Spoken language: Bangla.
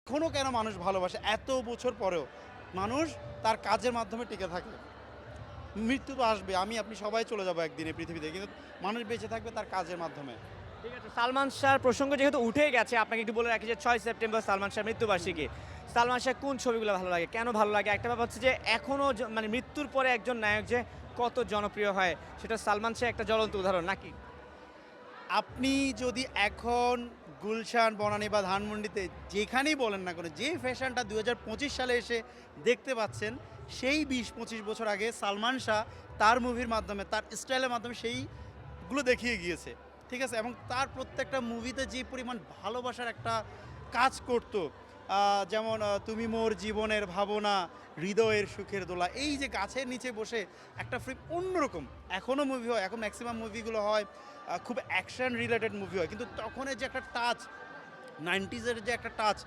এখনও কেন মানুষ ভালোবাসে এত বছর পরেও মানুষ তার কাজের মাধ্যমে টিকে থাকে। মৃত্যু তো আসবে, আমি আপনি সবাই চলে যাবো একদিন এই পৃথিবীতে, কিন্তু মানুষ বেঁচে থাকবে তার কাজের মাধ্যমে। ঠিক আছে, সালমান শাহর প্রসঙ্গ যেহেতু উঠেই গেছে, আপনাকে একটু বলে রাখি যে 6 সেপ্টেম্বর সালমান শাহর মৃত্যুবার্ষিকী। সালমান শাহ কোন ছবিগুলো ভালো লাগে, কেন ভালো লাগে? একটা ব্যাপার হচ্ছে যে এখনও মানে মৃত্যুর পরে একজন নায়ক যে কত জনপ্রিয় হয়, সেটা সালমান শাহ একটা জ্বলন্ত উদাহরণ নাকি? আপনি যদি এখন গুলশান, বনানী বা ধানমন্ডিতে যেখানেই বলেন না কেন, যে ফ্যাশনটা 2025 সালে এসে দেখতে পাচ্ছেন, সেই 20-25 বছর আগে সালমান শাহ তার মুভির মাধ্যমে, তার স্টাইলের মাধ্যমে সেইগুলো দেখিয়ে গিয়েছে। ঠিক আছে? এবং তার প্রত্যেকটা মুভিতে যে পরিমাণ ভালোবাসার একটা কাজ করতো, যেমন তুমি মোর জীবনের ভাবনা, হৃদয়ের সুখের দোলা, এই যে গাছের নিচে বসে একটা ফিল্ম অন্যরকম। এখনও মুভি হয়, এখন ম্যাক্সিমাম মুভিগুলো হয় খুব অ্যাকশন রিলেটেড মুভি হয়, কিন্তু তখনের যে একটা টাচ, 90s এর যে একটা টাচ,